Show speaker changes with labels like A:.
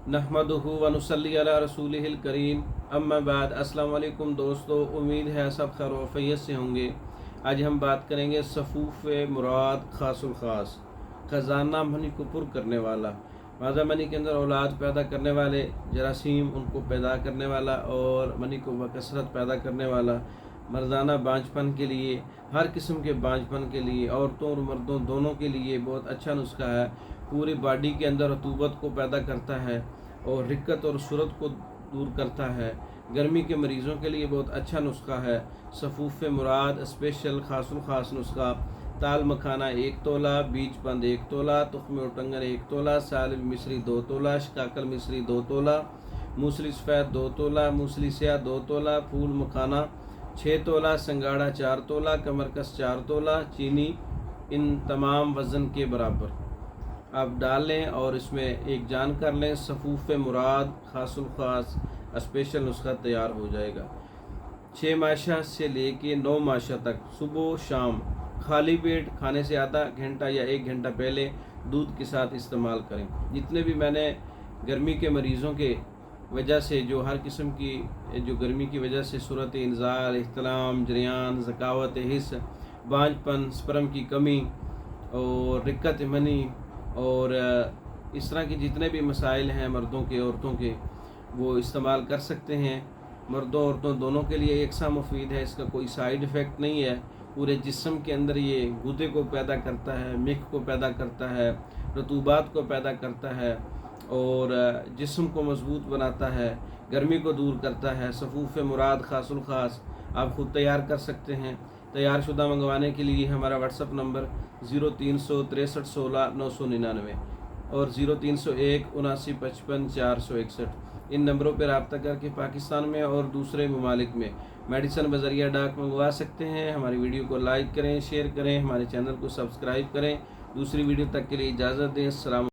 A: नहमदुहु व नुसल्ली अला रसूलिहिल करीम अम्मा बाद। अस्सलाम वालेकुम दोस्तों, उम्मीद है सब खैर व आफियत से होंगे। आज हम बात करेंगे सफ़ूफ़ मुराद खासुल ख़ास, ख़जाना मनी को पुर करने वाला, माज़ा मनी के अंदर औलाद पैदा करने वाले, जरासीम उनको पैदा करने वाला और मनी को बकसरत पैदा करने वाला, मर्दाना बांझपन के लिए, हर किस्म के बांझपन के लिए, औरतों और मर्दों दोनों के लिए बहुत अच्छा नुस्खा है। पूरी बॉडी के अंदर रतूबत को पैदा करता है और रिक्कत और सुरत को दूर करता है। गर्मी के मरीज़ों के लिए बहुत अच्छा नुस्खा है। सफ़ूफ़ मुराद स्पेशल खासुल ख़ास नुस्खा। ताल मखाना 1 तोला, बीज पंद 1 तोला, तुख्म उटंगन 1 तोला, सालिब मिस्री 2 तोला, शिकाकल मिस्री 2 तोला, मूसली सफ़ेद 2 तोला, मूसली स्याह 2 तोला, फूल मखाना 6 तोला, संगाड़ा 4 तोला, कमरकस 4 तोला, चीनी इन तमाम वज़न के बराबर आप डाल लें और इसमें एक जान कर लें। सफ़ूफ़ मुराद खासुल ख़ास स्पेशल नुस्खा तैयार हो जाएगा। 6 माशा से लेके 9 माशा तक सुबह शाम खाली पेट खाने से आधा घंटा या 1 घंटा पहले दूध के साथ इस्तेमाल करें। जितने भी मैंने गर्मी के मरीज़ों के वजह से जो हर किस्म की जो गर्मी की वजह से सूरत इंज़ाल, इख्तिलाम, जरियान, ज़कावत हिस्स, बांझपन, स्पर्म की कमी और रिक्कत मनी और इस तरह के जितने भी मसाइल हैं मर्दों के औरतों के, वो इस्तेमाल कर सकते हैं। मर्दों औरतों दोनों के लिए एकसा मुफीद है, इसका कोई साइड इफ़ेक्ट नहीं है। पूरे जिस्म के अंदर ये गुदे को पैदा करता है, मिख को पैदा करता है, रतूबात को पैदा करता है और जिस्म को मजबूत बनाता है, गर्मी को दूर करता है। सफ़ूफ़ मुराद खासुल ख़ास आप ख़ुद तैयार कर सकते हैं। तैयार शुदा मंगवाने के लिए हमारा व्हाट्सअप नंबर 0363 16 999 और 0301 79 55 461। इन नंबरों पर रब्ता करके पाकिस्तान में और दूसरे ममालिक में मेडिसन बज़रिया डाक मंगवा सकते हैं। हमारी वीडियो को लाइक करें, शेयर करें, हमारे चैनल को सब्सक्राइब करें। दूसरी वीडियो तक के लिए इजाज़त दें। अस्सलाम।